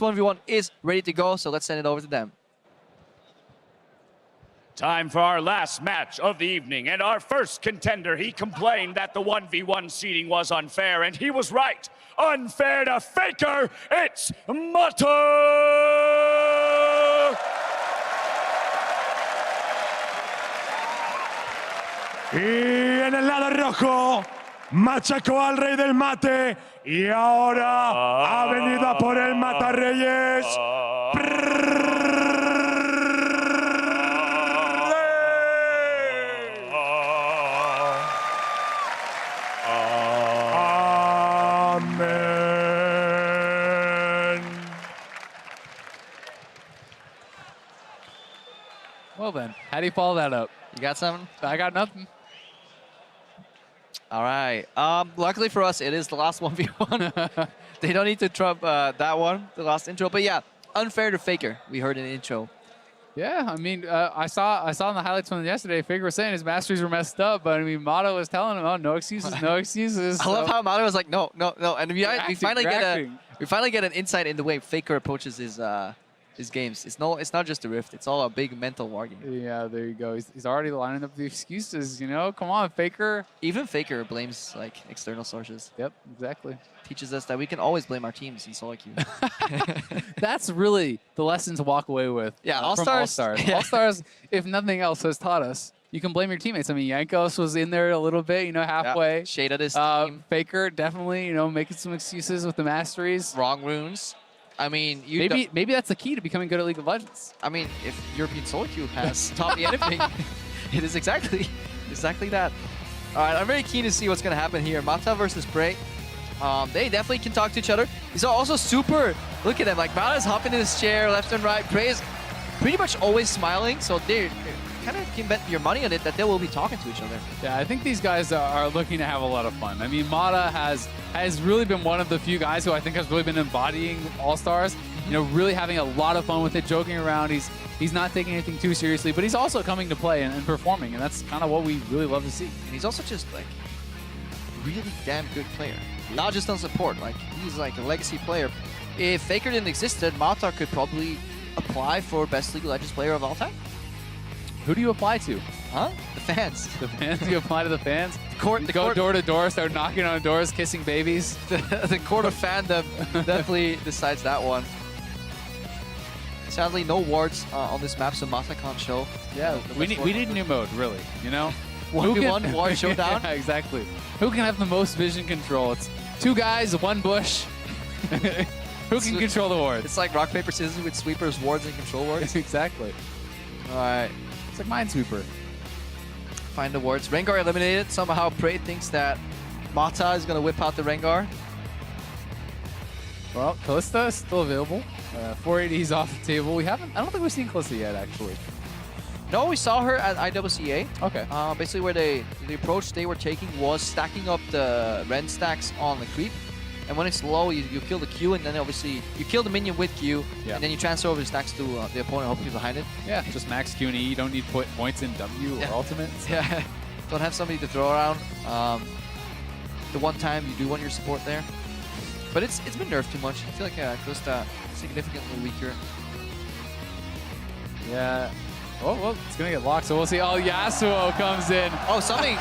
1v1 is ready to go, so let's send it over to them. Time for our last match of the evening, and our first contender, he complained that the 1v1 seeding was unfair, and he was right. Unfair to Faker, it's Mata! Y en el lado rojo, machacó al rey del mate y ahora ha venido a por el Mata Reyes. Well then, how do you follow that up? You got something? I got nothing. All right. Luckily for us, it is the last 1v1. They don't need to trump that one, the last intro. But yeah, unfair to Faker. We heard in the intro. Yeah, I mean, I saw in the highlights from yesterday, Faker was saying his masteries were messed up, but I mean, Mata was telling him, oh, no excuses, no excuses. I love how Mata was like, no, no, no. And we finally get an insight in the way Faker approaches his games. It's not just a rift. It's all a big mental war game. Yeah, there you go. He's already lining up the excuses, you know? Come on, Faker. Even Faker blames like external sources. Yep, exactly. Teaches us that we can always blame our teams in solo queue. That's really the lesson to walk away with. Yeah, from All-Stars. Yeah. All-Stars, if nothing else, has taught us you can blame your teammates. I mean, Yankos was in there a little bit, you know, halfway. Yeah, shaded his team. Faker definitely, you know, making some excuses with the masteries. Wrong runes. I mean, maybe that's the key to becoming good at League of Legends. I mean, if European solo queue has taught me anything, it is exactly that. All right, I'm very keen to see what's gonna happen here. Mata versus PraY. They definitely can talk to each other. He's also super. Look at them, like Mata's hopping in his chair left and right. PraY is pretty much always smiling, so they kind of can bet your money on it that they will be talking to each other. Yeah, I think these guys are looking to have a lot of fun. I mean, Mata has really been one of the few guys who I think has really been embodying All-Stars. You know, really having a lot of fun with it, joking around. He's not taking anything too seriously, but he's also coming to play and performing, and that's kind of what we really love to see. And he's also just like really damn good player. Not just on support, like he's like a legacy player. If Faker didn't exist, Mata could probably apply for best League of Legends player of all time. Who do you apply to? Huh? The fans. The fans? You apply to the fans? Go door to door, start knocking on doors, kissing babies. The court of fandom definitely decides that one. Sadly, no wards on this map, so Mata can't show. Yeah, we need new mode, really, you know? 1v1 ward showdown? Yeah, exactly. Who can have the most vision control? It's two guys, one bush. Who can control the wards? It's like rock, paper, scissors with sweepers, wards, and control wards. Exactly. All right. It's like Minesweeper. Find the wards. Rengar eliminated. Somehow PraY thinks that Mata is going to whip out the Rengar. Well, Kalista is still available. 480 is off the table. I don't think we've seen Kalista yet, actually. No, we saw her at IWCA. Okay. Basically, where the approach they were taking was stacking up the Ren stacks on the creep. And when it's low, you kill the Q, and then obviously you kill the minion with Q, and then you transfer over the stacks to the opponent, hopefully behind it. Yeah, just max Q and E. You don't need points in W or ultimates. Yeah, don't have somebody to throw around. The one time you do want your support there. But it's been nerfed too much. I feel like Kalista significantly weaker. Yeah. Oh, well, it's going to get locked, so we'll see. Oh, Yasuo comes in. Oh, something.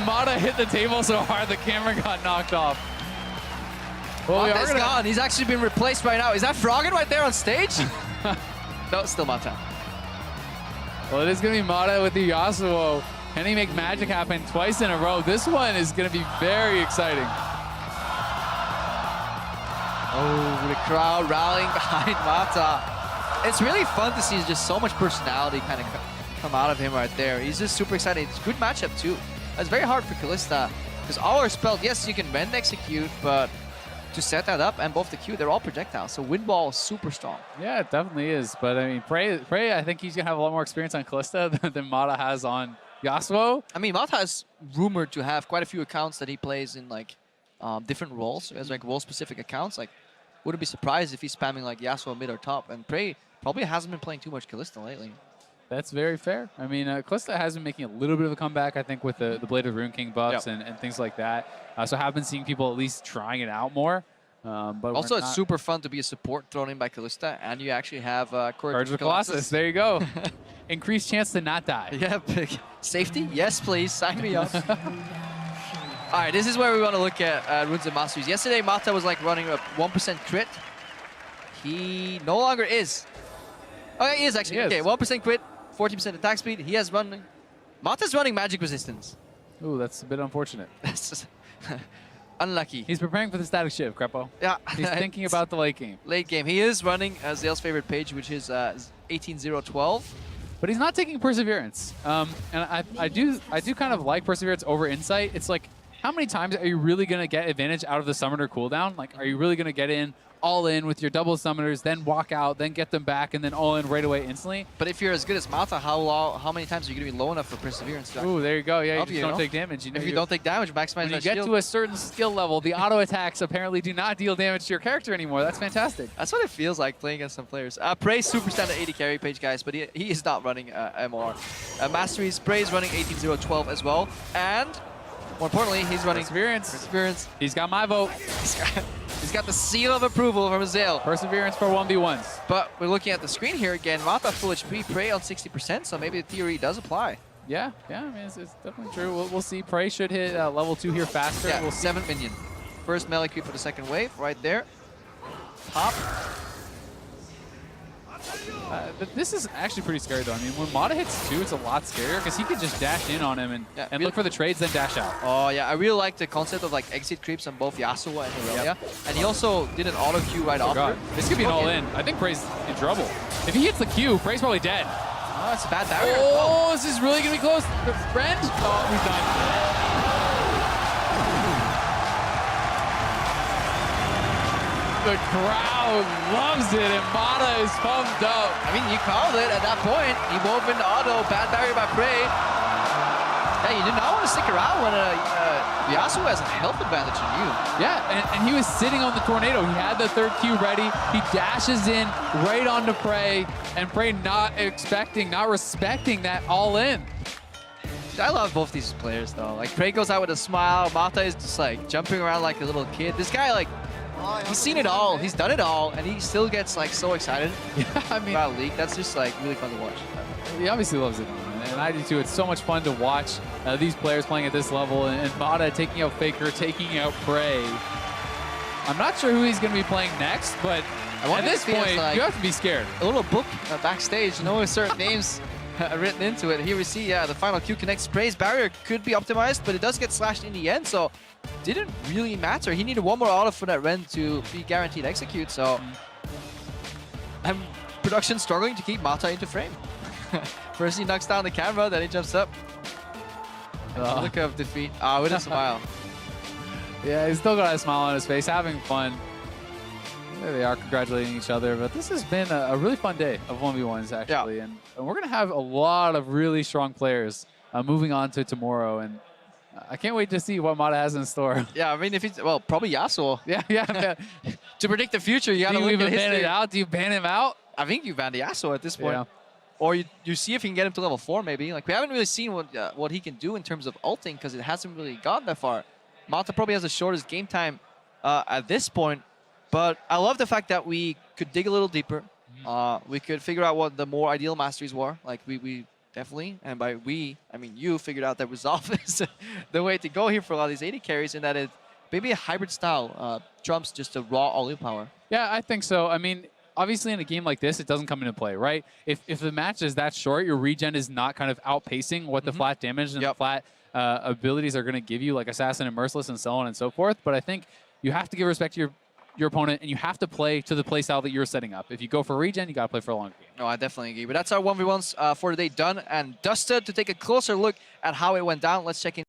Mata hit the table so hard the camera got knocked off. Well, Mata's gone. He's actually been replaced right now. Is that Froggen right there on stage? No, it's still Mata. Well, it is going to be Mata with the Yasuo. Can he make magic happen twice in a row? This one is going to be very exciting. Oh, the crowd rallying behind Mata. It's really fun to see just so much personality kind of come out of him right there. He's just super excited. It's a good matchup too. It's very hard for Kalista because all our spells, yes, you can rend execute, but to set that up and both the Q, they're all projectiles. So wind ball is super strong. Yeah, it definitely is. But I mean, PraY, I think he's gonna have a lot more experience on Kalista than Mata has on Yasuo. I mean, Mata is rumored to have quite a few accounts that he plays in like different roles, as like role-specific accounts. Like, wouldn't be surprised if he's spamming like Yasuo mid or top. And PraY probably hasn't been playing too much Kalista lately. That's very fair. I mean, Kalista has been making a little bit of a comeback, I think, with the Blade of Rune King buffs and things like that. So I have been seeing people at least trying it out more. But Also, we're it's not- super fun to be a support thrown in by Kalista, and you actually have Courage of the Colossus. There you go. Increased chance to not die. Yeah, safety? Yes, please. Sign me up. All right, this is where we want to look at Runes and Masteries. Yesterday, Mata was like running a 1% crit. He no longer is. Oh, yeah, he is actually. He is. Okay, 1% crit, 40% attack speed. He has running. Mata's running magic resistance. Ooh, that's a bit unfortunate. That's just unlucky. He's preparing for the static shift, Crepo. Yeah. He's thinking about the late game. Late game. He is running Zale's favorite page, which is 18-0-12. But he's not taking Perseverance. And I do kind of like Perseverance over Insight. It's like, how many times are you really going to get advantage out of the summoner cooldown? Like, are you really going to get in all in with your double summoners, then walk out, then get them back, and then all in right away instantly? But if you're as good as Mata, how many times are you going to be low enough for Perseverance? Ooh, there you go. Yeah, you Help just you, don't know? take damage. You know, If you don't take damage, maximize when you that get shield. to a certain skill level, the auto attacks apparently do not deal damage to your character anymore. That's fantastic. That's what it feels like playing against some players. PraY super standard 80 carry page, guys, but he is not running MR. Masteries, PraY is running 18-0-12 as well. And more importantly, he's running Perseverance. He's got my vote. He's got the seal of approval from Zale. Perseverance for 1v1s. But we're looking at the screen here again. Mata full HP, PraY on 60%, so maybe the theory does apply. Yeah, I mean, it's definitely true. We'll see. PraY should hit level 2 here faster. Yeah, We'll see. 7th minion. First melee creep for the second wave, right there. Pop. But this is actually pretty scary, though. I mean, when Mata hits 2, it's a lot scarier because he could just dash in on him and look for the trades, then dash out. Oh, yeah, I really like the concept of like exit creeps on both Yasuo and Aurelia. And he also did an auto Q right after. God. This could be an all-in. I think PraY's in trouble. If he hits the Q, PraY's probably dead. Oh, that's a bad barrier. Oh, this is really going to be close. Friend? Oh, he's done. The crowd loves it, and Mata is pumped up. I mean, you called it at that point. He wove into auto, bad barrier by PraY. Yeah, you did not want to stick around when Yasuo has a health advantage on you. Yeah, and he was sitting on the tornado. He had the third Q ready. He dashes in right onto PraY, and PraY not respecting that all in. I love both these players though. Like PraY goes out with a smile. Mata is just like jumping around like a little kid. This guy like, he's seen it all. He's done it all, and he still gets like so excited I mean, about League. That's just like really fun to watch. he obviously loves it, and I do too. It's so much fun to watch these players playing at this level, and Mata taking out Faker, taking out PraY. I'm not sure who he's going to be playing next, but at this point, like you have to be scared. a little book backstage, you know, with certain names written into it. Here we see, the final Q connects. PraY's barrier could be optimized, but it does get slashed in the end, so didn't really matter. He needed one more auto for that Ren to be guaranteed execute, so and production struggling to keep Mata into frame. First he knocks down the camera, then he jumps up. Look of defeat. With a smile. Yeah, he's still got a smile on his face, having fun. There they are, congratulating each other. But this has been a really fun day of 1v1s, actually. Yeah. And we're going to have a lot of really strong players moving on to tomorrow. And I can't wait to see what Mata has in store. Yeah, I mean, if he's, well, probably Yasuo. Yeah. To predict the future, you gotta Do you look even at ban it history. out? Do you ban him out? I think you ban the Yasuo at this point. Yeah. Or you see if you can get him to level 4, maybe. Like, we haven't really seen what he can do in terms of ulting, because it hasn't really gone that far. Mata probably has the shortest game time at this point. But I love the fact that we could dig a little deeper. We could figure out what the more ideal masteries were. Like, we definitely, and by we, I mean you, figured out that Resolve is the way to go here for a lot of these 80 carries, and that it maybe a hybrid style trumps just a raw all-in power. Yeah, I think so. I mean, obviously in a game like this, it doesn't come into play, right? If the match is that short, your regen is not kind of outpacing what the flat damage and the flat abilities are going to give you, like Assassin and Merciless and so on and so forth. But I think you have to give respect to your opponent, and you have to play to the play style that you're setting up. If you go for regen, you got to play for a long game. No, I definitely agree. But that's our 1v1s for today done and dusted. To take a closer look at how it went down, let's check in.